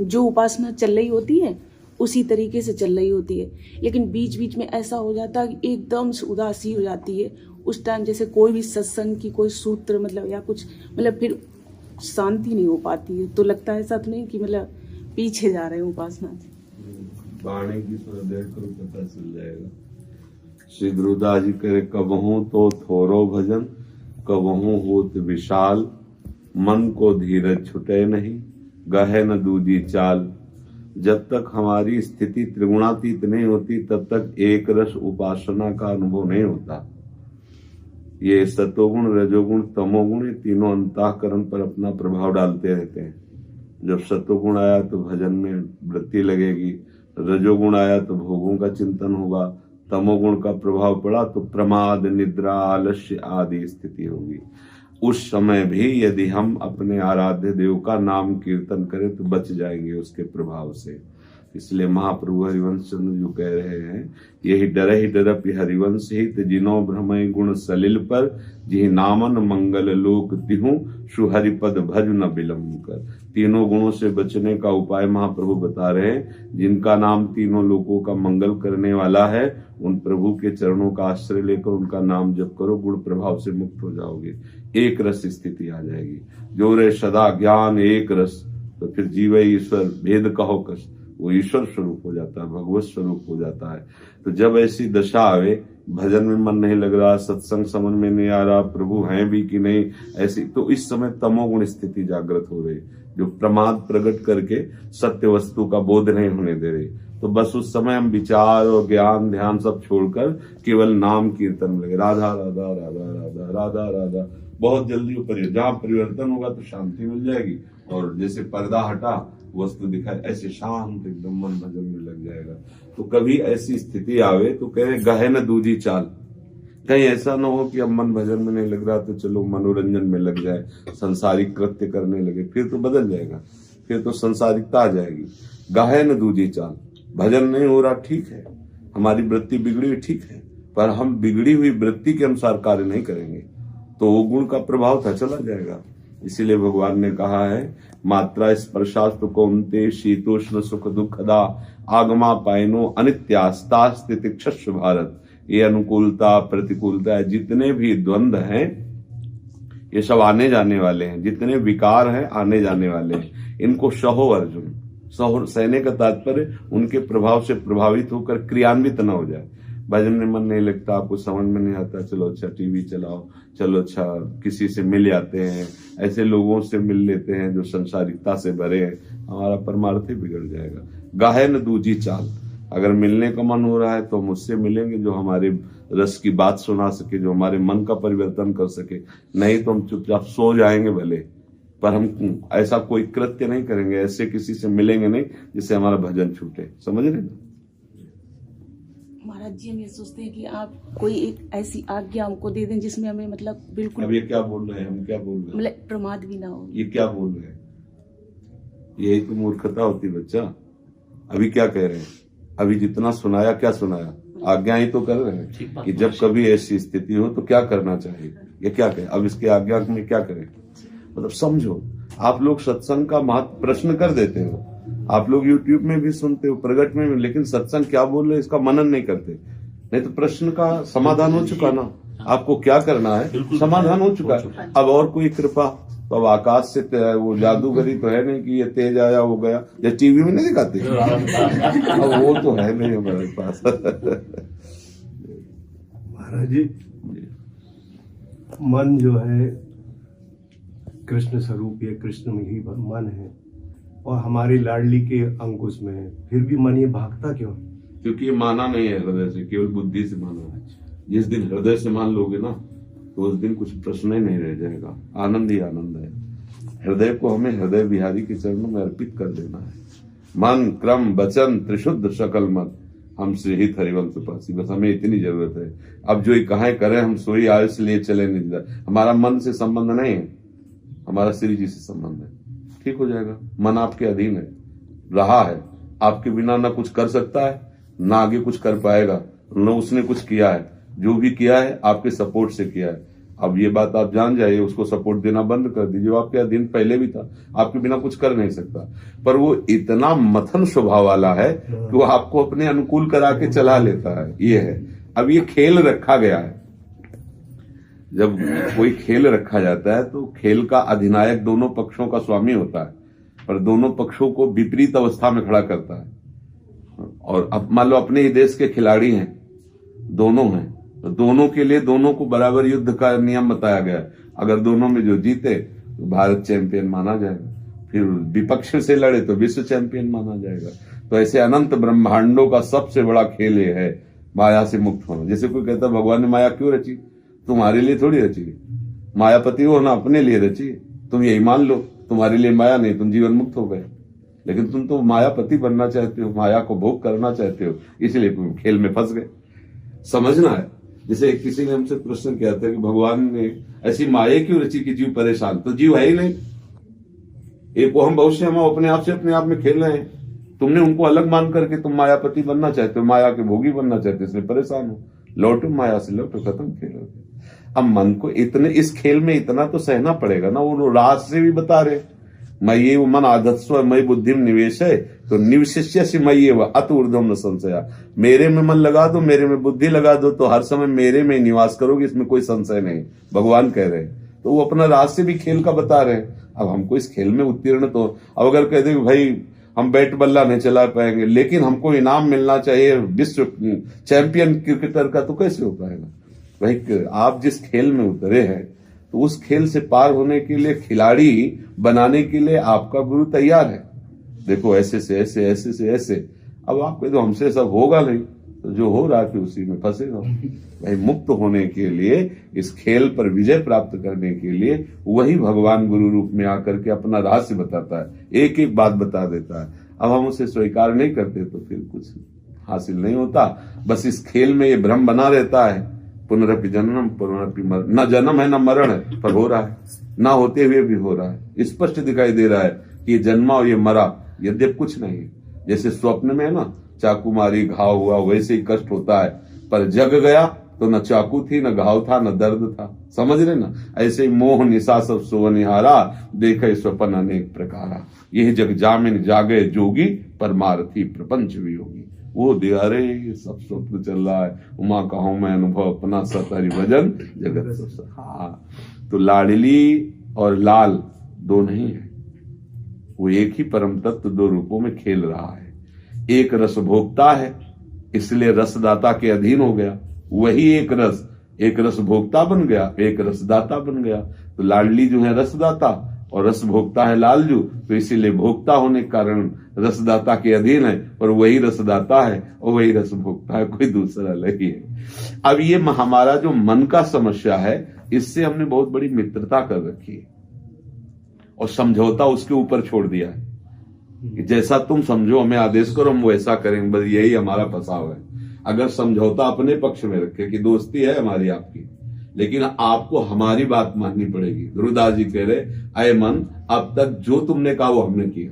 जो उपासना चल रही होती है उसी तरीके से चल रही होती है, लेकिन बीच बीच में ऐसा हो जाता है कि एकदम से उदासी हो जाती है उस टाइम, जैसे कोई भी सत्संग की कोई सूत्र मतलब या कुछ मतलब फिर शांति नहीं हो पाती है। तो लगता है ऐसा तो नहीं कि मतलब पीछे जा रहे हैं उपासना से। वाणी की थोड़ा देर करो पता चल जाएगा। श्री गुरुदास जी करे कबहू तो थोरो भजन, कबहू होत विशाल, मन को धीरज छुटे नहीं, गहे न दूजी चाल। जब तक हमारी स्थिति त्रिगुणातीत नहीं होती तब तक एक रस उपासना का अनुभव नहीं होता। ये सतोगुण, रजोगुण, तमोगुण, ये तीनों अंतःकरण पर अपना प्रभाव डालते रहते हैं। जब सतोगुण आया तो भजन में वृत्ति लगेगी, रजोगुण आया तो भोगों का चिंतन होगा, तमोगुण का प्रभाव पड़ा तो प्रमाद, निद्रा, आलस्य आदि स्थिति होगी। उस समय भी यदि हम अपने आराध्य देव का नाम कीर्तन करें तो बच जाएंगे उसके प्रभाव से। इसलिए महाप्रभु हरिवंश चंद्र जो कह रहे हैं, यही डरप हरिवंश हित, जिनो भ्रमय गुण सलिल पर, जिहि नामन मंगल लोक तिहु, सुहरिपद भज न विलंब कर। तीनों गुणों से बचने का उपाय महाप्रभु बता रहे हैं। जिनका नाम तीनों लोगों का मंगल करने वाला है, उन प्रभु के चरणों का आश्रय लेकर उनका नाम जप करो, गुण प्रभाव से मुक्त हो जाओगे, एक रस स्थिति आ जाएगी। जो रे सदा ज्ञान एक रस, तो फिर जीव ईश्वर भेद कहो कस, वो ईश्वर स्वरूप हो जाता है, भगवत स्वरूप हो जाता है। तो जब ऐसी दशा आवे, भजन में मन नहीं लग रहा, सत्संग समझ में नहीं आ रहा, प्रभु हैं भी कि नहीं, ऐसी, तो इस समय तमोगुण स्थिति जागृत हो रही, जो प्रमाद प्रकट करके सत्य वस्तु का बोध नहीं होने दे रही। तो बस उस समय हम विचार और ज्ञान ध्यान सब छोड़कर केवल नाम कीर्तन में लगे, राधा राधा राधा राधा राधा राधा। बहुत जल्दी ऊपर जहां परिवर्तन होगा तो शांति मिल जाएगी, और जैसे पर्दा हटा वस्तु दिखाए, ऐसे शांत एकदम मन भजन में लग जाएगा। तो कभी ऐसी स्थिति आवे तो कहे गहे न दूजी चाल। कहीं ऐसा ना हो कि अब मन भजन में नहीं लग रहा तो चलो मनोरंजन में लग जाए, संसारिक कृत्य करने लगे, फिर तो बदल जाएगा, फिर तो संसारिकता आ जाएगी। गहे न दूजी चाल, भजन नहीं हो रहा ठीक है, हमारी वृत्ति बिगड़ी हुई ठीक है, पर हम बिगड़ी हुई वृत्ति के अनुसार कार्य नहीं करेंगे तो वो गुण का प्रभाव था चला जाएगा। इसीलिए भगवान ने कहा है, मात्रा स्पर्शास्तु कौन्ते शीतोष्ण सुख दुखदा, आगमा पायनो अनित्यास्ता स्थितिक्षस्व भारत। ये अनुकूलता प्रतिकूलता है, जितने भी द्वंद्व हैं ये सब आने जाने वाले हैं, जितने विकार हैं आने जाने वाले हैं, इनको सहो अर्जुन। सहो सहने का तात्पर्य उनके प्रभाव से प्रभावित होकर क्रियान्वित न हो जाए। भजन में मन नहीं लगता, आपको समझ में नहीं आता, चलो अच्छा टीवी चलाओ, चलो अच्छा किसी से मिल जाते हैं, ऐसे लोगों से मिल लेते हैं जो संसारिकता से भरे हैं, हमारा परमार्थ ही बिगड़ जाएगा। गाहे न दूजी चाल, अगर मिलने का मन हो रहा है तो मुझसे मिलेंगे जो हमारे रस की बात सुना सके, जो हमारे मन का परिवर्तन कर सके, नहीं तो हम चुपचाप सो जाएंगे भले, पर हम ऐसा कोई कृत्य नहीं करेंगे, ऐसे किसी से मिलेंगे नहीं जिससे हमारा भजन छूटे। समझ रहे ना महाराज जी? हम ये सोचते हैं कि आप कोई एक ऐसी आज्ञा हमको दे दें जिसमें हमें मतलब बिल्कुल। अब ये क्या बोल रहे हैं, हम क्या बोल रहे हैं, मतलब प्रमाद भी ना हो। ये क्या बोल रहे हैं? यही तो मूर्खता होती बच्चा। अभी क्या कह रहे हैं? अभी जितना सुनाया, क्या सुनाया? आज्ञा ही तो कर रहे हैं कि जब कभी ऐसी स्थिति हो तो क्या करना चाहिए, ये क्या कहे। अब इसके आज्ञा में क्या करें, मतलब समझो। आप लोग सत्संग का महत्व प्रश्न कर देते हो, आप लोग YouTube में भी सुनते हो, प्रगट में भी, लेकिन सत्संग क्या बोल रहे इसका मनन नहीं करते। नहीं तो प्रश्न का समाधान हो चुका ना, आपको क्या करना है समाधान हो चुका है। अब और कोई कृपा तो अब आकाश से वो जादूगरी तो है नहीं कि ये तेज आया हो गया, या टीवी में नहीं दिखाते, अब वो तो है नहीं हमारे पास। महाराज जी, मन जो है कृष्ण स्वरूप, ये कृष्ण में ही मन है और हमारी लाडली के अंकुश में है, फिर भी मन ये भागता क्यों? क्योंकि ये माना नहीं है हृदय से, केवल बुद्धि से माना है। जिस दिन हृदय से मान लोगे ना तो उस दिन कुछ प्रश्न ही नहीं रह जाएगा, आनंद ही आनंद है। हृदय को हमें हृदय बिहारी के चरणों में अर्पित कर देना है। मन क्रम वचन त्रिशुद्ध सकल मत, हम श्रीहित हरिवंश उपासी, बस हमें इतनी जरूरत है। अब जो कहें करें, हम सोई आयुष लिए चले नहीं, हमारा मन से संबंध नहीं है, हमारा श्री जी से संबंध है। ठीक हो जाएगा। मन आपके अधीन है, रहा है, आपके बिना ना कुछ कर सकता है, ना आगे कुछ कर पाएगा, न उसने कुछ किया है, जो भी किया है आपके सपोर्ट से किया है। अब ये बात आप जान जाइए, उसको सपोर्ट देना बंद कर दीजिए। वो आपके अधीन पहले भी था, आपके बिना कुछ कर नहीं सकता, पर वो इतना मथन स्वभाव वाला है कि वो आपको अपने अनुकूल करा के चला लेता है। ये है, अब ये खेल रखा गया है। जब कोई खेल रखा जाता है तो खेल का अधिनायक दोनों पक्षों का स्वामी होता है, पर दोनों पक्षों को विपरीत अवस्था में खड़ा करता है। और अब मान लो अपने ही देश के खिलाड़ी हैं, दोनों हैं, तो दोनों के लिए दोनों को बराबर युद्ध का नियम बताया गया है। अगर दोनों में जो जीते तो भारत चैंपियन माना जाएगा, फिर विपक्ष से लड़े तो विश्व चैंपियन माना जाएगा। तो ऐसे अनंत ब्रह्मांडों का सबसे बड़ा खेल ये है माया से मुक्त होना। जैसे कोई कहता है भगवान ने माया क्यों रची, तुम्हारे लिए थोड़ी रची, मायापति हो ना, अपने लिए रची। तुम यही मान लो तुम्हारे लिए माया नहीं, तुम जीवन मुक्त हो गए, लेकिन तुम तो मायापति बनना चाहते हो, माया को भोग करना चाहते हो, इसलिए तुम खेल में फंस गए। समझना है। जैसे किसी ने हमसे प्रश्न किया था कि भगवान ने ऐसी माया क्यों रची कि जीव परेशान, तो जीव है ही नहीं। एक वो हम भविष्य हम अपने आप में खेल रहे हैं। तुमने उनको अलग मान करके तुम मायापति बनना चाहते हो, माया के भोगी बनना चाहते हो, इसलिए परेशान हो। लौटो माया से, लौटो, खत्म खेल। अब मन को इतने इस खेल में इतना तो सहना पड़ेगा ना। वो राज से भी बता रहे, मय्ये वो मन आधत्स्व मयि बुद्धि निवेश है, तो निवशिष्य से मय्ये व अत ऊर्ध्वम न संशया। मेरे में मन लगा दो, मेरे में बुद्धि लगा दो, तो हर समय मेरे में निवास करोगे, इसमें कोई संशय नहीं, भगवान कह रहे हैं। तो वो अपना राज से भी खेल का बता रहे हैं। अब हमको इस खेल में उत्तीर्ण तो, अब अगर कह दे भाई हम बैट बल्ला नहीं चला पाएंगे, लेकिन हमको इनाम मिलना चाहिए विश्व चैंपियन क्रिकेटर का, तो कैसे हो पाएगा भाई? आप जिस खेल में उतरे हैं तो उस खेल से पार होने के लिए, खिलाड़ी बनाने के लिए आपका गुरु तैयार है। देखो ऐसे से ऐसे, ऐसे से ऐसे। अब आप कह दो हमसे सब होगा नहीं, तो जो हो रहा है उसी में फंसेगा भाई। मुक्त होने के लिए, इस खेल पर विजय प्राप्त करने के लिए वही भगवान गुरु रूप में आकर के अपना रहस्य बताता है, एक एक बात बता देता है। अब हम उसे स्वीकार नहीं करते तो फिर कुछ हासिल नहीं होता। बस इस खेल में ये भ्रम बना रहता है, पुनरपि जन्म पुनरपि मरण। न जन्म है न मरण है, पर हो रहा है, ना होते हुए भी हो रहा है। स्पष्ट दिखाई दे रहा है कि ये जन्मा और ये मरा, यद्यप कुछ नहीं है। जैसे स्वप्न में है ना, चाकू मारी घाव हुआ, वैसे ही कष्ट होता है, पर जग गया तो न चाकू थी, न घाव था, न दर्द था। समझ रहे ना? ऐसे ही मोह निशा सब सोवनिहारा, देखे स्वप्न अनेक प्रकारा। यह जग जामिन जागे जोगी, परमार्थी प्रपंच वियोगी। वो दिया रे ये सब स्वप्न चल रहा है, उमा कहूं मैं अनुभव अपना, सत हरि भजन जगत सब। हाँ, तो लाडली और लाल दो नहीं है, वो एक ही परम तत्व दो रूपों में खेल रहा है। एक रस भोक्ता है, इसलिए रसदाता के अधीन हो गया। वही एक रस भोक्ता बन गया, एक रसदाता बन गया। तो लाडली जो है रसदाता और रस भोक्ता है लालजू, तो इसीलिए भोक्ता होने के कारण रसदाता के अधीन है, और वही रसदाता है और वही रस भोक्ता है, कोई दूसरा नहीं है। अब ये हमारा जो मन का समस्या है, इससे हमने बहुत बड़ी मित्रता कर रखी है और समझौता उसके ऊपर छोड़ दिया है कि जैसा तुम समझो, हमें आदेश करो, हम वैसा करेंगे। बस यही हमारा फंसाव है। अगर समझौता अपने पक्ष में रखे कि दोस्ती है हमारी आपकी, लेकिन आपको हमारी बात माननी पड़ेगी। ध्रुवदास जी कह रहे, अय मन, अब तक जो तुमने कहा वो हमने किया,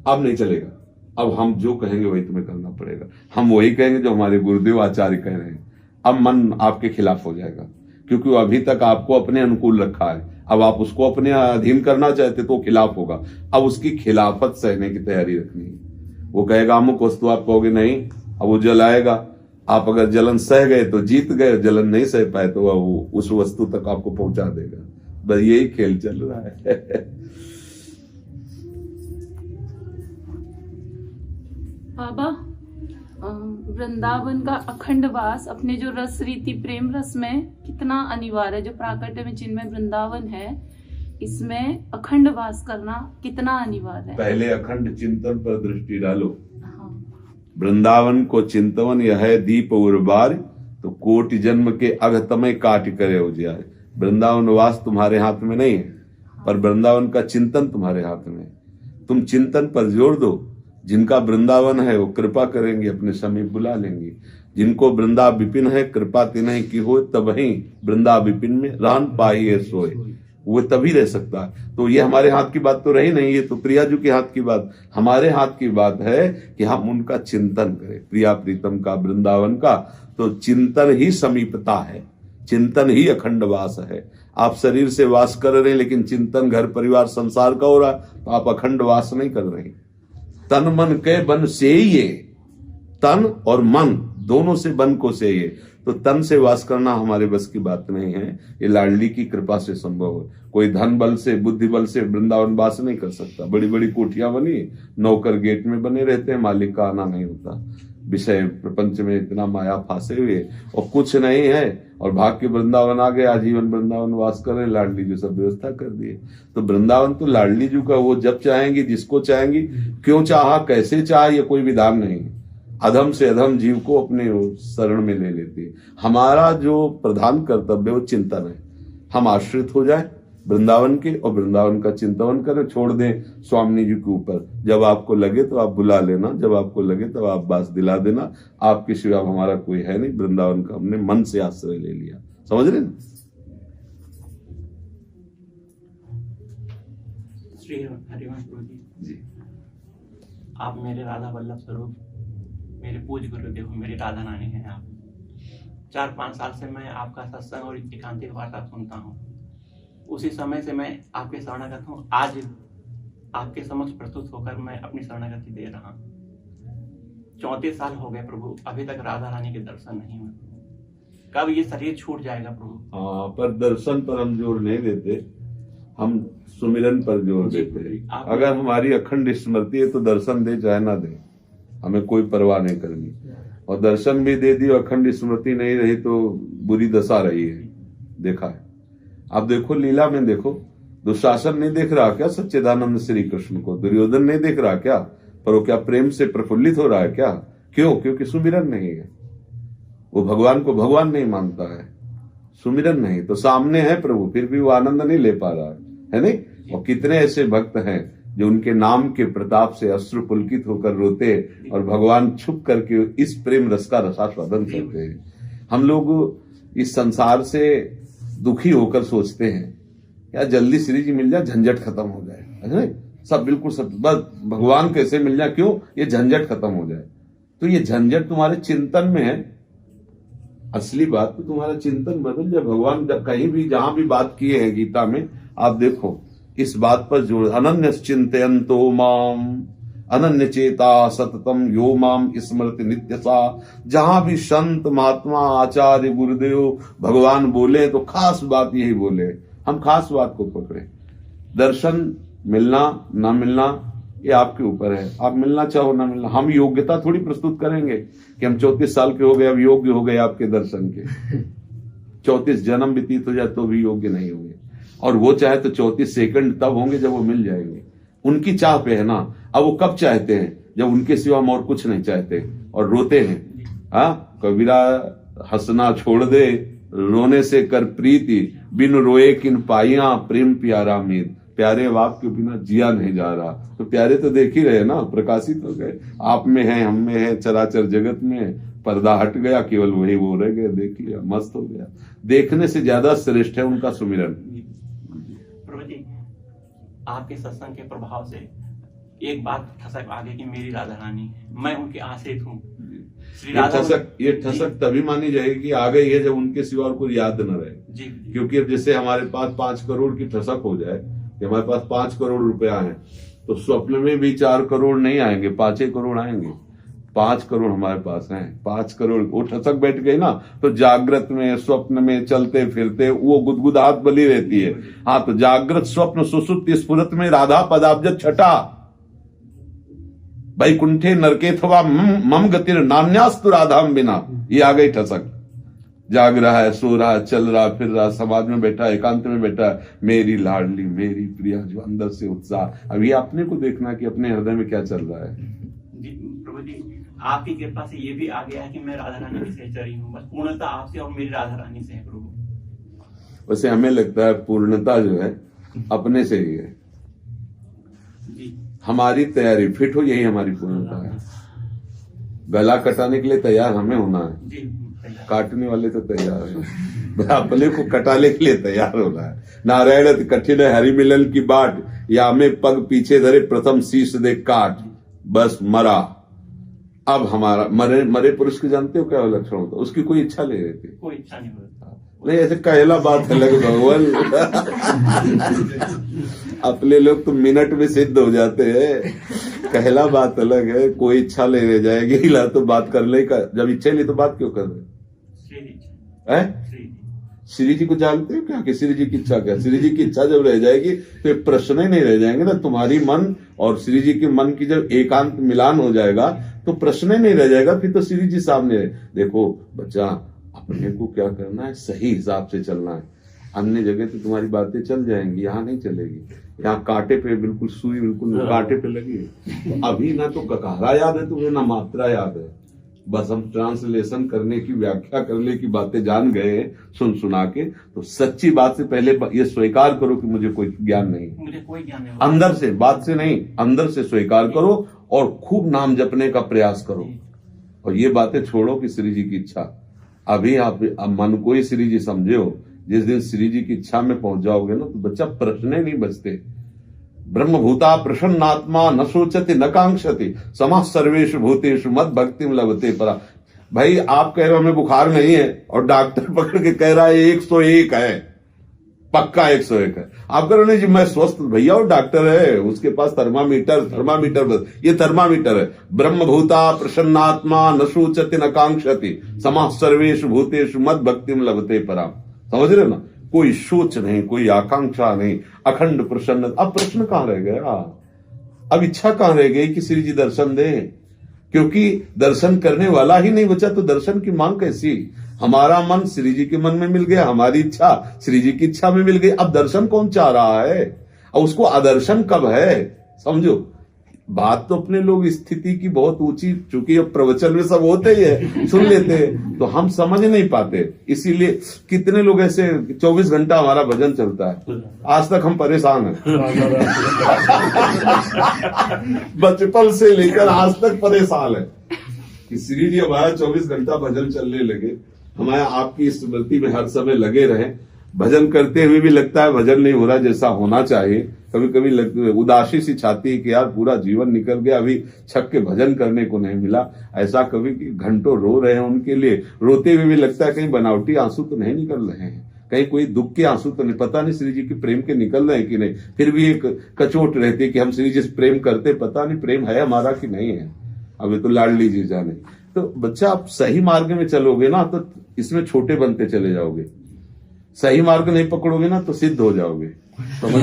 अब नहीं चलेगा। अब हम जो कहेंगे वही तुम्हें करना पड़ेगा। हम वही कहेंगे जो हमारे गुरुदेव आचार्य कह रहे हैं। अब मन आपके खिलाफ हो जाएगा, क्योंकि वो अभी तक आपको अपने अनुकूल रखा है। अब आप उसको अपने अधीन करना चाहते तो खिलाफ होगा। अब उसकी खिलाफत सहने की तैयारी रखनी है। वो कहेगा अमुक वस्तु, आप कहोगे नहीं, अब वो जलाएगा। आप अगर जलन सह गए तो जीत गए, जलन नहीं सह पाए तो वो उस वस्तु तक आपको पहुंचा देगा। बस यही खेल चल रहा है। बाबा, वृंदावन का अखंड वास अपने जो रस रीति प्रेम रस में कितना अनिवार्य है। जो प्राकट्य में जिनमें वृंदावन है, इसमें अखंड वास करना कितना अनिवार्य है। पहले अखंड चिंतन पर दृष्टि डालो। वृंदावन को चिंतवन यह है दीप उर्बार, तो कोटि जन्म के अघतमय काट करे उजियार। वृंदावन वास तुम्हारे हाथ में नहीं है, पर वृंदावन का चिंतन तुम्हारे हाथ में है। तुम चिंतन पर जोर दो। जिनका वृंदावन है वो कृपा करेंगे, अपने समीप बुला लेंगे। जिनको वृंदा विपिन है, कृपा तिन्हि की हो, तबहि वृंदा विपिन में रहन पाइए सोए। वो तभी रह सकता है। तो ये हमारे हाथ की बात तो रही नहीं, ये तो प्रियाजू के हाथ की बात। हमारे हाथ की बात है कि हम उनका चिंतन करें, प्रिया प्रीतम का, वृंदावन का। तो चिंतन ही समीपता है। चिंतन ही अखंड वास है। आप शरीर से वास कर रहे हैं, लेकिन चिंतन घर परिवार संसार का हो रहा है, तो आप अखंड वास नहीं कर रहे। तन मन के बन से ये, तन और मन दोनों से बन को से ये, तो तन से वास करना हमारे बस की बात नहीं है, ये लाडली की कृपा से संभव है। कोई धन बल से बुद्धि बल से वृंदावन वास नहीं कर सकता। बड़ी बड़ी कोठियां बनी, नौकर गेट में बने रहते हैं, मालिक का आना नहीं होता। विषय प्रपंच में इतना माया फांसे हुए और कुछ नहीं है, और भाग के वृंदावन आ गए, आजीवन वृंदावन वास कर रहे, लाडली जी सब व्यवस्था कर दिए। तो वृंदावन तो लाडली जी का, वो जब चाहेंगी जिसको चाहेंगी, क्यों चाहा कैसे चाहा ये कोई विधान नहीं। अधम से अधम जीव को अपने शरण में ले लेती है। हमारा जो प्रधान कर्तव्य वो चिंतन है, हम आश्रित हो जाए वृंदावन के और वृंदावन का चिंतन करें, छोड़ दें स्वामी जी के ऊपर। जब आपको लगे तो आप बुला लेना, जब आपको लगे तब आप बात दिला देना। आपके सिवा हमारा कोई है नहीं, वृंदावन का हमने मन से आश्रय ले लिया। समझ रहे ना? श्री हरिवंश प्रभु जी, आप मेरे राधा वल्लभ स्वरूप, मेरे पूज्य गुरुदेव, मेरी राधा रानी हैं आप। 4-5 साल से मैं आपका सत्संग और एकांतिक वार्ता सुनता हूँ। उसी समय से मैं आपके शरणागत हूँ। आज आपके समक्ष प्रस्तुत होकर मैं अपनी शरणागति दे रहा हूँ। 34 साल हो गए प्रभु, अभी तक राधा रानी के दर्शन नहीं हुए। कब ये शरीर छूट जाएगा प्रभु? हाँ, पर दर्शन पर हम जोर नहीं देते, हम सुमिरन पर जोर देते हैं। अगर हमारी अखंड स्मृति है तो दर्शन दे चाहे ना दे, हमें कोई परवाह नहीं करनी। और दर्शन भी दे दी और अखंड स्मृति नहीं रही तो बुरी दशा रही है, देखा है। आप देखो लीला में, देखो दुशासन नहीं देख रहा क्या सच्चिदानंद श्री कृष्ण को? दुर्योधन नहीं देख रहा क्या? पर वो क्या प्रेम से प्रफुल्लित हो रहा है क्या? क्यों? क्योंकि सुमिरन नहीं है। वो भगवान को भगवान नहीं मानता है, सुमिरन नहीं। तो सामने है प्रभु, फिर भी वो आनंद नहीं ले पा रहा है नहीं? और कितने ऐसे भक्त हैं जो उनके नाम के प्रताप से अश्रु पुलकित होकर रोते और भगवान छुप करके इस प्रेम रस का रसास्वादन करते हैं। हम लोग इस संसार से दुखी होकर सोचते हैं यार जल्दी श्री जी मिल जाए, झंझट खत्म हो जाए, है सब बिल्कुल सब, बस भगवान कैसे मिल जाए, क्यों? ये झंझट खत्म हो जाए। तो ये झंझट तुम्हारे चिंतन में है। असली बात तो तुम्हारा चिंतन बदल जाए। भगवान कहीं भी जहां भी बात की है गीता में, आप देखो इस बात पर जोर, अनन्य चिंतयन्तो माम अनन्य चेता सततम यो माम स्मृति नित्यसा। जहां भी संत महात्मा आचार्य गुरुदेव भगवान बोले तो खास बात यही बोले, हम खास बात को पकड़े। दर्शन मिलना ना मिलना ये आपके ऊपर है, आप मिलना चाहो ना मिलना। हम योग्यता थोड़ी प्रस्तुत करेंगे कि हम 34 साल के हो गए, अब योग्य हो गए आपके दर्शन के। 34 जन्म व्यतीत हो जाए तो भी योग्य नहीं होंगे, और वो चाहे तो 34 सेकंड तब होंगे जब वो मिल जाएंगे। उनकी चाह पे है ना। अब वो कब चाहते हैं? जब उनके सिवा हम और कुछ नहीं चाहते और रोते हैं। हाँ, कबीरा हंसना छोड़ दे, रोने से कर प्रीति, बिन रोए किन पाइया प्रेम प्यारा मीत। प्यारे बाप के बिना जिया नहीं जा रहा। तो प्यारे तो देख ही रहे ना, प्रकाशित हो गए, आप में है, हम में है, चराचर जगत में पर्दा हट गया, केवल वही वो रह गए, देख लिया, मस्त हो गया। देखने से ज्यादा श्रेष्ठ है उनका सुमिरन। प्रभु जी, आपके सत्संग के प्रभाव से एक बात ठसक आ गई कि मेरी राधा रानी, मैं उनके आश्रित हूँ। ये ठसक तभी मानी जाएगी कि आ गई है जब उनके सिवा और कोई याद न रहे जी। क्योंकि अब जैसे हमारे पास 5 करोड़ की ठसक हो जाए कि हमारे पास 5 करोड़ रुपया है, तो स्वप्न में भी 4 करोड़ नहीं आएंगे, 5 करोड़ आएंगे। 5 करोड़ हमारे पास हैं, 5 करोड़ वो ठसक बैठ गई ना, तो जागृत में स्वप्न में चलते फिरते वो गुदगुदाहट बनी रहती है। हाँ, तो जागृत स्वप्न सुसुप्ति स्फुरत में राधा पदाब्ज छटा वैकुंठे नरकेथवा मम गतिर नान्यास्तु राधाम बिना। ये आ गई ठसक। जाग रहा है, सो रहा है, चल रहा, फिर रहा, समाज में बैठा है, एकांत में बैठा है, मेरी लाडली मेरी प्रिया, जो अंदर से उत्साह। अभी अपने को देखना कि अपने हृदय में क्या चल रहा है। जी प्रभु जी, आपकी कृपा से ये भी आ गया है कि मैं राधा रानी की सहचरी हूँ। बस पूर्णता आपसे और मेरी राधा रानी से है प्रभु। वैसे हमें लगता है पूर्णता जो है अपने से ही है। जी, हमारी तैयारी फिट हो, यही हमारी पूर्णता है। गला कटाने के लिए तैयार हमें होना है, जी, काटने वाले तो तैयार है। अपने को कटाने के लिए तैयार होना है। नारायण कठिन है हरि मिलन की बाट, या में पग पीछे धरे प्रथम शीश दे काट। बस मरा। अब हमारा मरे पुरुष के जानते हो क्या लक्षण होता है? उसकी कोई इच्छा नहीं रहती। कोई इच्छा नहीं होती। नहीं ऐसे कहला बात अलग भगवान। अपने लोग तो मिनट में सिद्ध हो जाते हैं, कहला बात अलग है। कोई इच्छा ले रह जाएगी, हिला तो बात कर ले, जब इच्छा ली तो बात क्यों कर रहे हैं? श्री जी को जानते हो क्या कि श्री जी की इच्छा क्या? श्री जी की इच्छा जब रह जाएगी तो ये प्रश्न ही नहीं रह जाएंगे ना। तुम्हारी मन और श्री जी के मन की जब एकांत मिलान हो जाएगा तो प्रश्न ही नहीं रह जाएगा, फिर तो श्री जी सामने है। देखो बच्चा, अपने को क्या करना है, सही हिसाब से चलना है। अन्य जगह तो तुम्हारी बातें चल जाएंगी, यहाँ नहीं चलेगी। यहाँ कांटे पे बिल्कुल सुई बिल्कुल कांटे पे लगी है। तो अभी ना तो ककारा याद है तुम्हें, ना मात्रा याद है। बस हम ट्रांसलेशन करने की, व्याख्या करने की बातें जान गए सुन सुना के। तो सच्ची बात से पहले ये स्वीकार करो कि मुझे कोई ज्ञान नहीं, मुझे कोई ज्ञान नहीं। अंदर से, बात से नहीं, अंदर से स्वीकार करो और खूब नाम जपने का प्रयास करो। और ये बातें छोड़ो कि श्री जी की इच्छा। अभी आप मन को ही श्री जी समझे हो। जिस दिन श्री जी की इच्छा में पहुंच जाओगे ना तो बच्चा प्रश्न नहीं बचते। ब्रह्मभूता प्रसन्नात्मा न सोचते न कांक्षते समः सर्वेषु भूतेषु मद भक्तिम लभते परा। भाई आप कह रहे हो हमें बुखार नहीं है और डॉक्टर पकड़ के कह रहा है 101 है, पक्का 101 है। आप कह रहे हो नहीं जी मैं स्वस्थ, भैया वो डॉक्टर है, उसके पास थर्मामीटर बस, ये थर्मामीटर है। ब्रह्मभूता प्रसन्नात्मा न सोचते न कांक्षते समः सर्वेषु भूतेषु मद भक्तिम लभते परा। समझ रहे हो ना? कोई सोच नहीं, कोई आकांक्षा नहीं, अखंड प्रसन्न। अब प्रश्न कहां रह गया? अब इच्छा कहां रह गई कि श्री जी दर्शन दे? क्योंकि दर्शन करने वाला ही नहीं बचा तो दर्शन की मांग कैसी? हमारा मन श्री जी के मन में मिल गया, हमारी इच्छा श्री जी की इच्छा में मिल गई। अब दर्शन कौन चाह रहा है? और उसको आदर्शन कब है? समझो, बात तो अपने लोग स्थिति की बहुत ऊंची, चूंकि अब प्रवचन में सब होते ही है, सुन लेते हैं तो हम समझ नहीं पाते। इसीलिए कितने लोग ऐसे 24 घंटा हमारा भजन चलता है, आज तक हम परेशान हैं। बचपन से लेकर आज तक परेशान है कि श्री जी हमारा 24 घंटा भजन चलने लगे, हमारा आपकी स्मृति में हर समय लगे रहे। भजन करते हुए भी लगता है भजन नहीं हो रहा जैसा होना चाहिए। कभी कभी उदासी सी छाती है कि यार पूरा जीवन निकल गया, अभी छक के भजन करने को नहीं मिला। ऐसा कभी कि घंटों रो रहे हैं उनके लिए, रोते हुए भी लगता है कहीं बनावटी आंसू तो नहीं निकल रहे हैं, कहीं कोई दुख के आंसू तो नहीं, पता नहीं श्री जी के प्रेम के निकल रहे हैं कि नहीं। फिर भी एक कचोट रहती है कि हम श्री जी से प्रेम करते, पता नहीं प्रेम है हमारा कि नहीं है। अभी तो लाडली जी जाने। तो बच्चा आप सही मार्ग में चलोगे ना तो इसमें छोटे बनते चले जाओगे, सही मार्ग नहीं पकड़ोगे ना तो सिद्ध हो जाओगे। समझ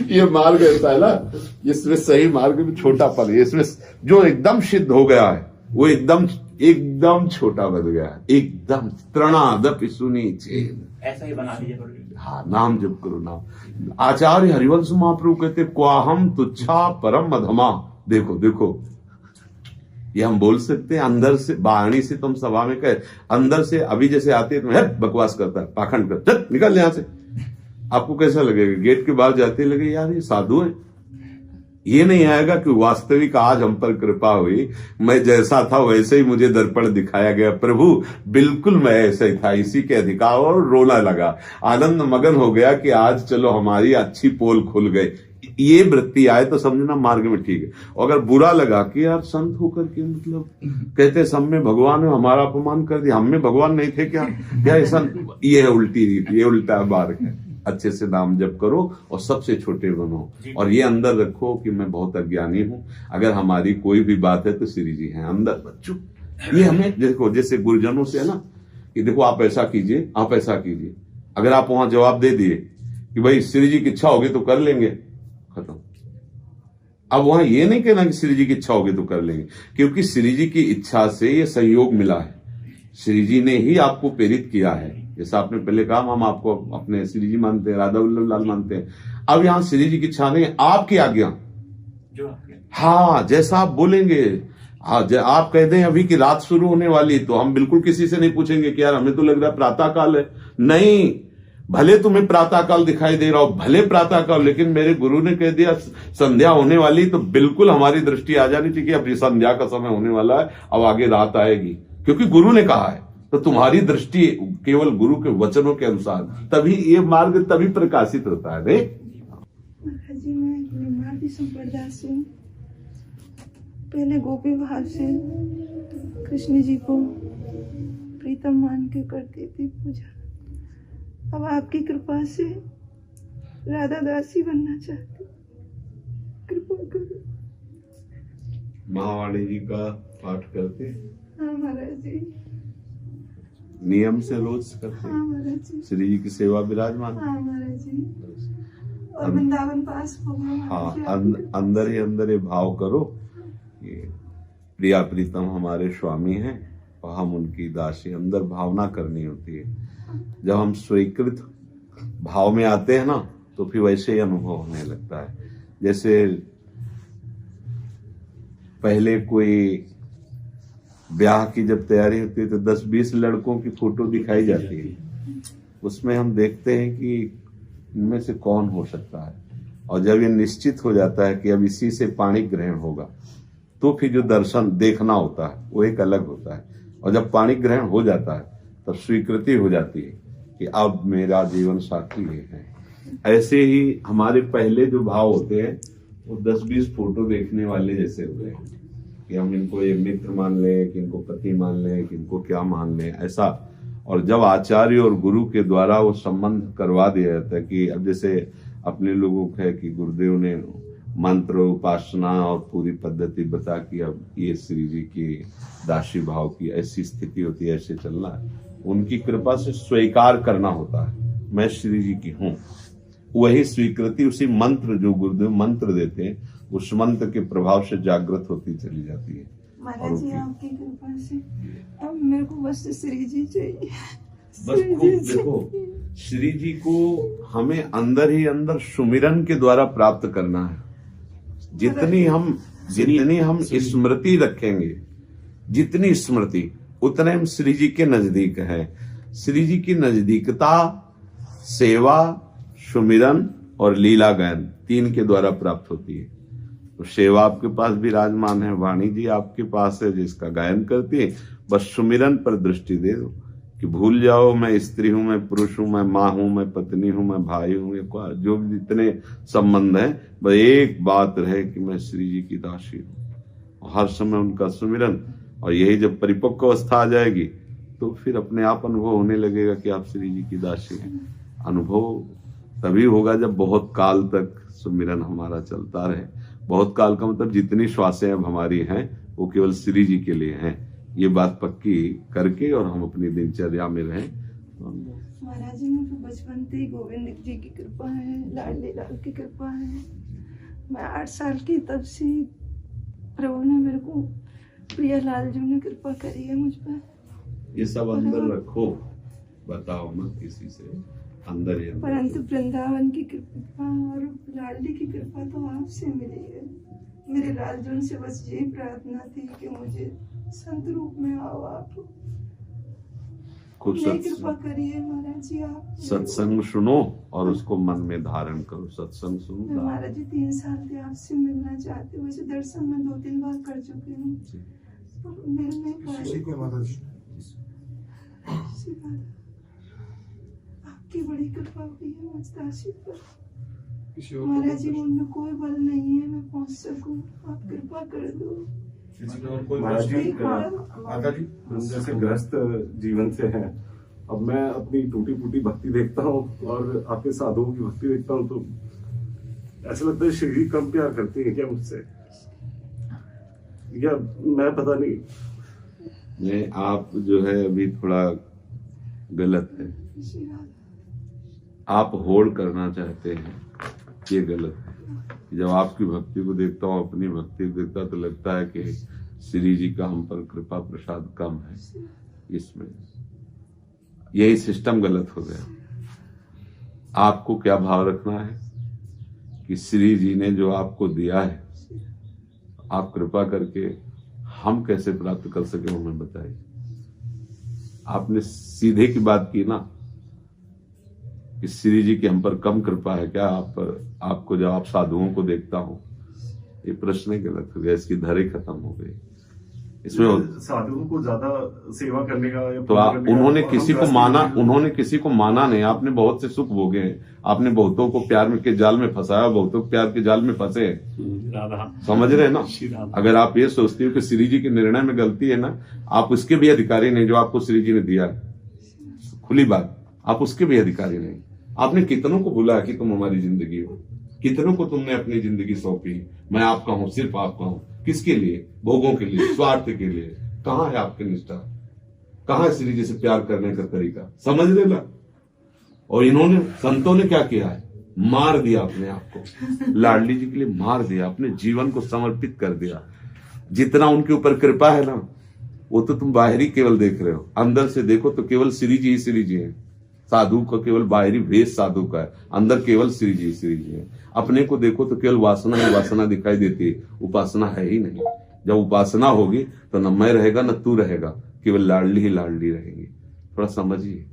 ये मार्ग ऐसा है ना, इसमें सही मार्ग में छोटा पल है, इसमें जो एकदम सिद्ध हो गया है वो एकदम छोटा बन गया है, एकदम तृणादपि सुनी छेद। ऐसा ही बना दीजिए। हाँ, नाम जप करो नाम। आचार्य हरिवंश महाप्रभु कहते क्वाहम तुच्छा परम अधमा। देखो देखो, ये हम बोल सकते हैं अंदर से, वाणी से तुम सभा में कहे, अंदर से अभी जैसे आते हैं तो बकवास करता है, पाखंड करता है, निकल यहां से। आपको कैसा लगेगा? गेट के बाहर जाते लगे यार ये साधु है। ये नहीं आएगा कि वास्तविक आज हम पर कृपा हुई, मैं जैसा था वैसे ही मुझे दर्पण दिखाया गया, प्रभु बिल्कुल मैं ऐसा ही था, इसी के अधिकार। और रोना लगा, आनंद मगन हो गया कि आज चलो हमारी अच्छी पोल खुल गई। ये वृत्ति आए तो समझना मार्ग में ठीक है। और अगर बुरा लगा कि यार संत होकर के मतलब कहते सब में भगवान है, हमारा अपमान कर दिया, हम में भगवान नहीं थे क्या? क्या ऐसा? ये है उल्टी रीत, ये उल्टा मार्ग है। अच्छे से नाम जप करो और सबसे छोटे बनो और ये अंदर रखो कि मैं बहुत अज्ञानी हूं। अगर हमारी कोई भी बात है तो श्री जी हैं अंदर। बच्चों ये हमें देखो, जैसे गुरुजनों से है ना कि देखो आप ऐसा कीजिए, आप ऐसा कीजिए। अगर आप वहां जवाब दे दिए कि भाई श्री जी की इच्छा होगी तो कर लेंगे, खत्म। अब वहां ये नहीं कहना कि श्री जी की इच्छा होगी तो कर लेंगे, क्योंकि श्री जी की इच्छा से ये संयोग मिला है, श्री जी ने ही आपको प्रेरित किया है। जैसा आपने पहले कहा हम आपको अपने श्री जी मानते हैं, राधा वल्लभ लाल मानते हैं। अब यहां श्री जी की इच्छा नहीं, आपकी आज्ञा जो आपके, हाँ जैसा आप बोलेंगे। हाँ आप कह दें अभी की रात शुरू होने वाली, तो हम बिल्कुल किसी से नहीं पूछेंगे कि यार हमें तो लग रहा है प्रातः काल है। नहीं, भले तुम्हें प्रातः काल दिखाई दे रहा हो, भले प्रातः काल, लेकिन मेरे गुरु ने कह दिया संध्या होने वाली, तो बिल्कुल हमारी दृष्टि आ जानी चाहिए अब संध्या का समय होने वाला है, अब आगे रात आएगी, क्योंकि गुरु ने कहा है। तो तुम्हारी दृष्टि केवल गुरु के वचनों के अनुसार, तभी ये मार्ग तभी प्रकाशित होता है। जी मैं निर्मादी संप्रदाय से हूँ। पहले गोपी भाव से कृष्ण जी को प्रीतम मान के करती थी पूजा। अब आपकी कृपा से राधा दासी बनना चाहती, कृपा करो। महावाणी जी का पाठ करते हैं? हाँ महाराज जी, नियम से रोज करते हाँ हैं? महाराज जी, श्री जी की सेवा विराजमान? हाँ महाराज जी, और वृंदावन पास होगा। हाँ, अंदर ही अंदर ये भाव करो कि प्रिया प्रीतम हमारे स्वामी हैं और हम उनकी दासी। अंदर भावना करनी होती है। जब हम स्वीकृत भाव में आते हैं ना, तो फिर वैसे ही अनुभव होने लगता है। जैसे पहले कोई ब्याह की जब तैयारी होती है तो 10-20 लड़कों की फोटो दिखाई जाती है। उसमें हम देखते हैं कि इनमें से कौन हो सकता है, और जब ये निश्चित हो जाता है कि अब इसी से पाणी ग्रहण होगा, तो फिर जो दर्शन देखना होता है वो एक अलग होता है। और जब पाणी ग्रहण हो जाता है तब स्वीकृति हो जाती है कि अब मेरा जीवन साथी ये है। ऐसे ही हमारे पहले जो भाव होते हैं वो 10-20 फोटो देखने वाले जैसे होते हैं कि हम इनको ये मित्र मान लें, कि इनको पति मान लें, कि इनको क्या मान लें, ऐसा। और जब आचार्य और गुरु के द्वारा वो संबंध करवा दिया जाता है कि अब जैसे अपने लोगों को है कि गुरुदेव ने मंत्र, उपासना और पूरी पद्धति बता कि अब ये श्री जी की दासी भाव की ऐसी स्थिति होती है, ऐसे चलना है। उनकी कृपा से स्वीकार करना होता है, मैं श्री जी की हूँ। वही स्वीकृति उसी मंत्र जो गुरुदेव मंत्र देते हैं, उस मंत्र के प्रभाव से जागृत होती चली जाती है। महाराज जी आपकी कृपा से अब मेरे को बस श्री जी चाहिए। बस खूब देखो, श्री जी को हमें अंदर ही अंदर सुमिरन के द्वारा प्राप्त करना है। जितनी हम स्मृति रखेंगे, जितनी स्मृति, उतने हम श्री जी के नजदीक है। श्री जी की नजदीकता सेवा, सुमिरन और लीला गायन 3 के द्वारा प्राप्त होती है। तो सेवा आपके पास विराजमान है, वाणी जी आपके पास है जिसका गायन करती है। बस सुमिरन पर दृष्टि दे दो कि भूल जाओ मैं स्त्री हूं, मैं पुरुष हूं, मैं माँ हूं, मैं पत्नी हूं, मैं भाई हूं, जो भी जितने संबंध हैं, बस एक बात रहे कि मैं श्री जी की दासी हूं। हर समय उनका सुमिरन, और यही जब परिपक्व अवस्था आ जाएगी तो फिर अपने आप अनुभव होने लगेगा कि आप श्री जी की दासी हैं। अनुभव तभी होगा जब बहुत काल तक सुमिरन हमारा चलता रहे। बहुत काल का मतलब जितनी श्वासें अब हमारी हैं वो केवल श्री जी के लिए हैं। ये बात पक्की करके और हम अपनी दिनचर्या में रहें। महाराज जी मुझे बचपन से ही गोविंद जी की कृपा है, लाडली लाल की कृपा है। मैं 8 साल की तब से प्रभु ने मेरे को, प्रिया लाल जी ने कृपा करी है मुझ पर। ये सब अंदर रखो, बताओ मत किसी से, अंदर ही अंदर। परंतु वृंदावन की कृपा और लाडली की कृपा तो आपसे मिली है। मेरे लालजन से बस यही प्रार्थना थी कि मुझे संत रूप में आओ आप। खूब कृपा करिए महाराज जी आप। सत्संग सुनो और उसको मन में धारण करो। सत्संग सुनो। महाराज जी 3 साल से आपसे मिलना चाहते हो। वैसे दर्शन मैं 2-3 बार कर चुकी हूँ, मिल नहीं पाई। आपकी बड़ी कृपा हुई है मुझ दासी पर। महाराज जी उनमें कोई बल नहीं है मैं पहुँच सकूं, आप कृपा कर दो। महाराज जी जैसे ग्रस्त जीवन से हैं, अब मैं अपनी टूटी फूटी भक्ति देखता हूँ और आपके साधुओं की भक्ति देखता हूँ तो ऐसा लगता है श्री जी कम प्यार करती है क्या मुझसे, या मैं पता नहीं। नहीं, आप जो है अभी थोड़ा गलत है। आप होड़ करना चाहते हैं, ये गलत है। जब आपकी भक्ति को देखता हूँ, अपनी भक्ति को देखता तो लगता है कि श्री जी का हम पर कृपा प्रसाद कम है। इसमें यही सिस्टम गलत हो गया। आपको क्या भाव रखना है कि श्री जी ने जो आपको दिया है, आप कृपा करके हम कैसे प्राप्त कर सके, हमें बताइए। आपने सीधे की बात की ना कि श्री जी की हम पर कम कृपा है क्या आपको जब आप साधुओं को देखता हूं, ये प्रश्न गलत हो गया, इसकी धरे खत्म हो गई। इसमें साधुओं को ज्यादा सेवा करने का या तो पूजा करने का उन्होंने और किसी हम को वैसे माना, ही- उन्होंने किसी को माना नहीं। आपने बहुत से सुख भोगे हैं, आपने बहुतों को प्यार में के जाल में फंसाया, बहुतों को प्यार के जाल में फंसे हैं। राधा समझ रहे हैं ना? श्री राधा। अगर आप ये सोचती हो कि श्री जी के निर्णय में गलती है ना, आप उसके भी अधिकारी नहीं जो आपको श्री जी ने दिया है। खुली बात, आप उसके भी अधिकारी नहीं। आपने कितनों को बुलाया कि तुम हमारी जिंदगी हो, कितनों को तुमने अपनी जिंदगी सौंपी, मैं आपका हूं, सिर्फ आपका हूं। किसके लिए? भोगों के लिए, स्वार्थ के लिए। कहां है आपकी निष्ठा? कहां है श्री जी से प्यार करने का तरीका? समझ रहे ना? और इन्होंने, संतों ने क्या किया है? मार दिया अपने आप को, लाडली जी के लिए मार दिया, अपने जीवन को समर्पित कर दिया। जितना उनके ऊपर कृपा है ना, वो तो तुम बाहरी केवल देख रहे हो, अंदर से देखो तो केवल श्री जी ही श्री जी है। साधु का केवल बाहरी वेश साधु का है, अंदर केवल श्री जी है। अपने को देखो तो केवल वासना ही वासना दिखाई देती है, उपासना है ही नहीं। जब उपासना होगी तो न मैं रहेगा न तू रहेगा, केवल लाडली ही लाडली रहेगी। थोड़ा समझिए,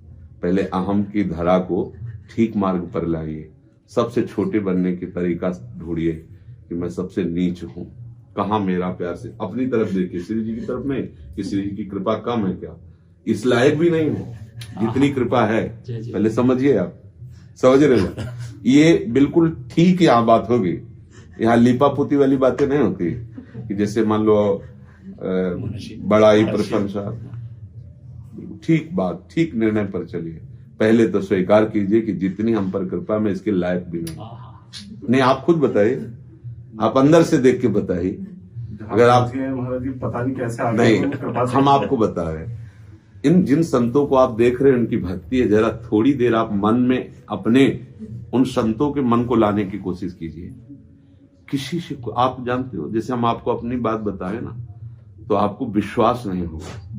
पहले अहम की धरा को ठीक मार्ग पर लाइए। सबसे छोटे बनने की तरीका ढूंढिए कि मैं सबसे नीच हूं, कहां मेरा प्यार से अपनी तरफ देखिए, श्री जी की तरफ नहीं कि श्री जी की कृपा कम है क्या, इस लायक भी नहीं हो जितनी कृपा है। पहले समझिए, आप समझ रहे हो? ये बिल्कुल ठीक यहाँ बात होगी। यहाँ लिपापोती वाली बातें नहीं होती कि जैसे मान लो बड़ाई प्रशंसा। ठीक बात, ठीक निर्णय पर चलिए। पहले तो स्वीकार कीजिए कि जितनी हम पर कृपा में इसके लायक भी नहीं। आप खुद बताइए, आप अंदर से देख के बताइए। अगर आप महाराज जी पता नहीं कैसे आ नहीं, गए, कृपा से- हम आपको बता रहे हैं, इन जिन संतों को आप देख रहे हैं उनकी भक्ति है, जरा थोड़ी देर आप मन में अपने उन संतों के मन को लाने की कोशिश कीजिए। किसी से आप जानते हो, जैसे हम आपको अपनी बात बताए ना, तो आपको विश्वास नहीं होगा।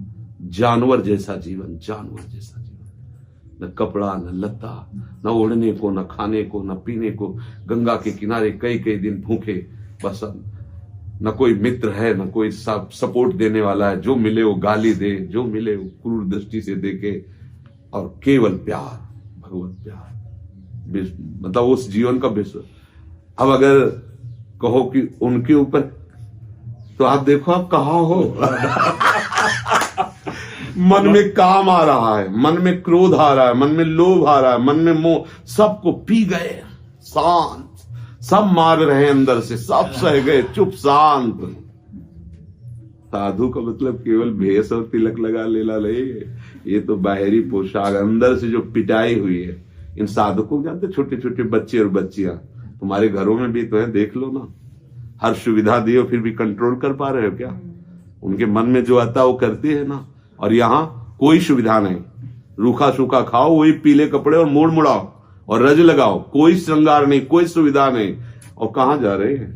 जानवर जैसा जीवन, जानवर जैसा जीवन, न कपड़ा न लत्ता, न ओढ़ने को, न खाने को, न पीने को, गंगा के किनारे कई कई दिन भूखे, बस न कोई मित्र है, न कोई सपोर्ट देने वाला है। जो मिले वो गाली दे, जो मिले वो क्रूर दृष्टि से देखे, और केवल प्यार, भगवत प्यार, मतलब उस जीवन का विश्व। अब अगर कहो कि उनके ऊपर, तो आप देखो आप कहाँ हो। मन में काम आ रहा है, मन में क्रोध आ रहा है, मन में लोभ आ रहा है, मन में मोह, सबको पी गए, शांत, सब मार रहे हैं अंदर से, सब सह गए, चुप शांत। साधु का मतलब केवल भेष और तिलक लगा लेना नहीं, ये तो बाहरी पोशाक, अंदर से जो पिटाई हुई है। इन साधुकों को जानते, छोटे छोटे बच्चे और बच्चियां तुम्हारे घरों में भी तो है, देख लो ना। हर सुविधा दी हो फिर भी कंट्रोल कर पा रहे हो क्या? उनके मन में जो आता है वो करती है ना। और यहाँ कोई सुविधा नहीं, रूखा सूखा खाओ, वही पीले कपड़े और मोड़ मुड़ाओ और रज लगाओ, कोई श्रृंगार नहीं, कोई सुविधा नहीं। और कहाँ जा रहे हैं?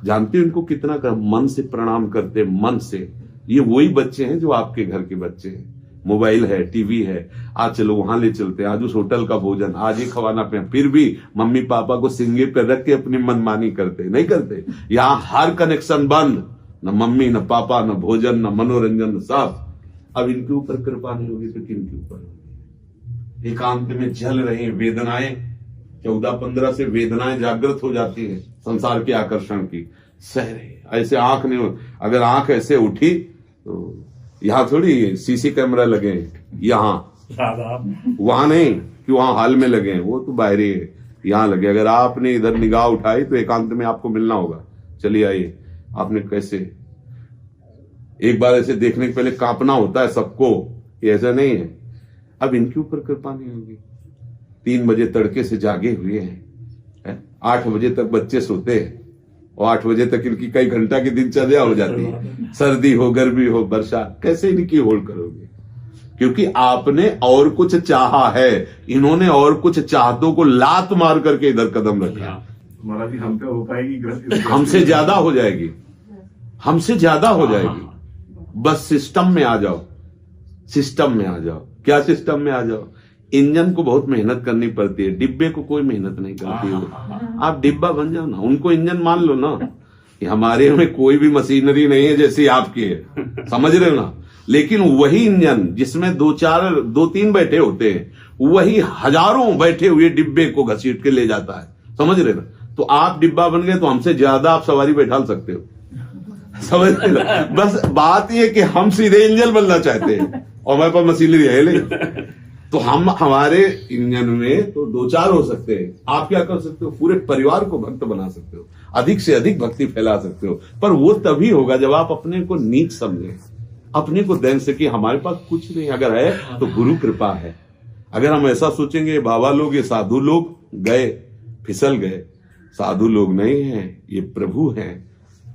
जानते हो इनको कितना कर मन से प्रणाम करते, मन से। ये वही बच्चे हैं जो आपके घर के बच्चे हैं। मोबाइल है, टीवी है, आज चलो वहां ले चलते हैं, आज उस होटल का भोजन, आज ही खवाना पे, फिर भी मम्मी पापा को सिंगे पे रख के अपनी मनमानी करते नहीं करते। यहाँ हर कनेक्शन बंद, न मम्मी न पापा न भोजन न मनोरंजन, सब। अब इनके ऊपर कृपा नहीं होगी तो किनके ऊपर होगी? एकांत में जल रहे वेदनाएं, 14-15 से वेदनाएं जागृत हो जाती है संसार के आकर्षण की, सह रहे। ऐसे आंख नहीं, अगर आंख ऐसे उठी तो यहाँ थोड़ी सीसी कैमरा लगे, यहाँ वहां नहीं कि वहां हाल में लगे, वो तो बाहरी है, यहाँ लगे। अगर आपने इधर निगाह उठाई तो एकांत में आपको मिलना होगा। चलिए आइए, आपने कैसे, एक बार ऐसे देखने के पहले कांपना होता है सबको, ये ऐसा नहीं है। अब इनके ऊपर कृपा नहीं होगी। 3 बजे तड़के से जागे हुए हैं, 8 बजे तक बच्चे सोते हैं, और 8 बजे तक इनकी कई घंटा की दिनचर्या हो जाती है। सर्दी हो, गर्मी हो, बरसात, कैसे इनकी होल्ड करोगे? क्योंकि आपने और कुछ चाहा है, इन्होंने और कुछ चाहतों को लात मार करके इधर कदम रखा। महाराज जी हम पे हो पाएगी? हमसे ज्यादा हो जाएगी, हमसे ज्यादा हो जाएगी। बस सिस्टम में आ जाओ, सिस्टम में आ जाओ। क्या सिस्टम में आ जाओ? इंजन को बहुत मेहनत करनी पड़ती है, डिब्बे को कोई मेहनत नहीं करती है। आप डिब्बा बन जाओ ना, उनको इंजन मान लो ना। कि हमारे में कोई भी मशीनरी नहीं है जैसी आपकी है, समझ रहे हो ना। लेकिन वही इंजन जिसमें 2-3 बैठे होते हैं, वही हजारों बैठे हुए डिब्बे को घसीट के ले जाता है, समझ रहे ना। तो आप डिब्बा बन गए तो हमसे ज्यादा आप सवारी बैठा सकते हो। समझ रहे? बस बात ये कि हम सीधे इंजन बनना चाहते हैं और हमारे पास मशीनरी है नहीं, तो हम हमारे इंजन में तो दो चार हो सकते हैं। आप क्या कर सकते हो, पूरे परिवार को भक्त बना सकते हो, अधिक से अधिक भक्ति फैला सकते हो, पर वो तभी होगा जब आप अपने को नीच समझें, अपने को दैन से कि हमारे पास कुछ नहीं, अगर है तो गुरु कृपा है। अगर हम ऐसा सोचेंगे बाबा लोग, ये साधु लोग गए फिसल गए, साधु लोग नहीं हैं, ये प्रभु हैं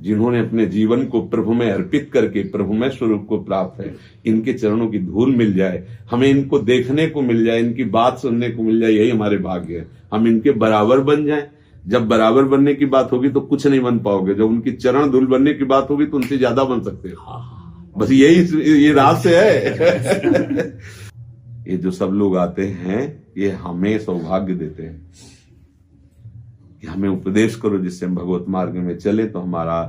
जिन्होंने अपने जीवन को प्रभु में अर्पित करके प्रभुमय स्वरूप को प्राप्त है। इनके चरणों की धूल मिल जाए, हमें इनको देखने को मिल जाए, इनकी बात सुनने को मिल जाए, यही हमारे भाग्य है। हम इनके बराबर बन जाएं। जब बराबर बनने की बात होगी तो कुछ नहीं बन पाओगे, जब उनकी चरण धूल बनने की बात होगी तो उनसे ज्यादा बन सकते हो। बस यही ये राज से है। ये जो सब लोग आते हैं ये हमें सौभाग्य देते हैं कि हमें उपदेश करो जिससे हम भगवत मार्ग में चले। तो हमारा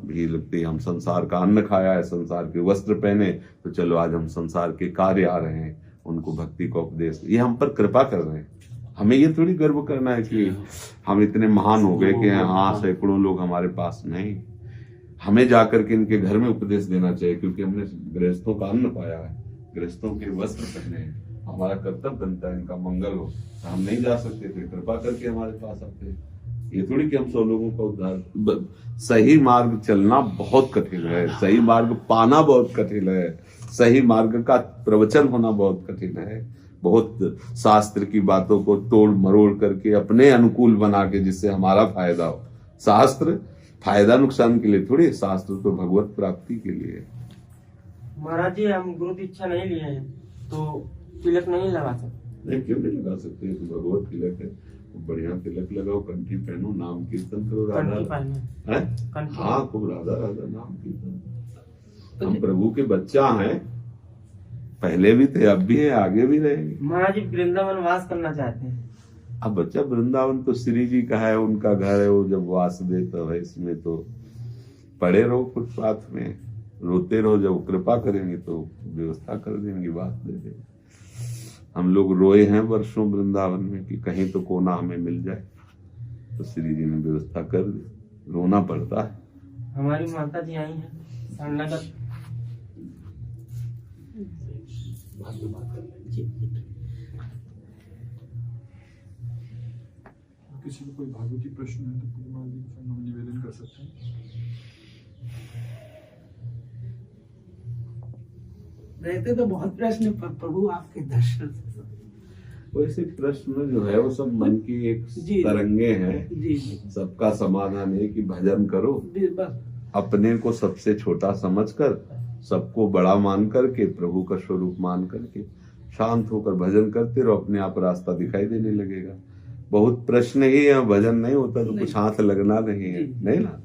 भी लगती है, हम संसार का अन्न खाया है, संसार के वस्त्र पहने, तो चलो आज हम संसार के कार्य आ रहे हैं, उनको भक्ति का उपदेश, ये हम पर कृपा कर रहे हैं। हमें ये थोड़ी गर्व करना है कि हम इतने महान हो गए कि हाँ सैकड़ों लोग हमारे पास नहीं। हमें जाकर के इनके घर में उपदेश देना चाहिए, क्योंकि हमने गृहस्थों का अन्न पाया है, गृहस्थों के वस्त्र पहने हैं, हमारा कर्तव्य बनता है इनका मंगल हो। हम नहीं जा सकते थे, कृपा करके हमारे पास आते। ये थोड़ी कि हम 100 लोगों का उद्धार। सही मार्ग चलना बहुत कठिन है, सही मार्ग पाना बहुत कठिन है, सही मार्ग का प्रवचन होना बहुत कठिन है। बहुत शास्त्र की बातों को तोड़ मरोड़ करके अपने अनुकूल बना के जिससे हमारा फायदा हो। शास्त्र फायदा नुकसान के लिए थोड़ी, शास्त्र तो भगवत प्राप्ति के लिए। महाराज जी हम गुरु दीक्षा नहीं लिए हैं तो तिलक नहीं लगा सकते? नहीं, क्यों नहीं लगा सकते, तो भगवत तिलक है, बढ़िया तिलक लगाओ, कंठी पहनो, नाम कीर्तन करो, राधा हाँ खूब राधा राधा नाम कीर्तन। हम प्रभु के बच्चा हैं, पहले भी थे, अब भी है, आगे भी रहेंगे। महाराज जी वृंदावन वास करना चाहते हैं। अब बच्चा वृंदावन तो श्री जी का है, उनका घर है, वो जब वास देता है इसमें तो पड़े रहो फुटपाथ में, रोते रहो, जब कृपा करेंगे तो व्यवस्था कर देंगे, वास दे देंगे। हम लोग रोए हैं वर्षों वृंदावन में कि कहीं तो कोना हमें मिल जाए, तो श्री जी ने व्यवस्था कर दी, रोना पड़ता है। हमारी माता जी आई हैं शरणनगर। किसी को कोई भागवती प्रश्न है तो पूर्णिमा जी के सामने निवेदन कर सकते हैं। रहते तो बहुत प्रश्न, पर प्रभु आपके दर्शन से वैसे प्रश्न जो है वो सब मन की एक तरंगे हैं, सबका समाधान है कि भजन करो, बस अपने को सबसे छोटा समझकर, सबको बड़ा मान करके, प्रभु का स्वरूप मान करके शांत होकर भजन करते रहो, अपने आप रास्ता दिखाई देने लगेगा। बहुत प्रश्न ही है, भजन नहीं होता तो कुछ हाथ लगना नहीं है, नहीं ना।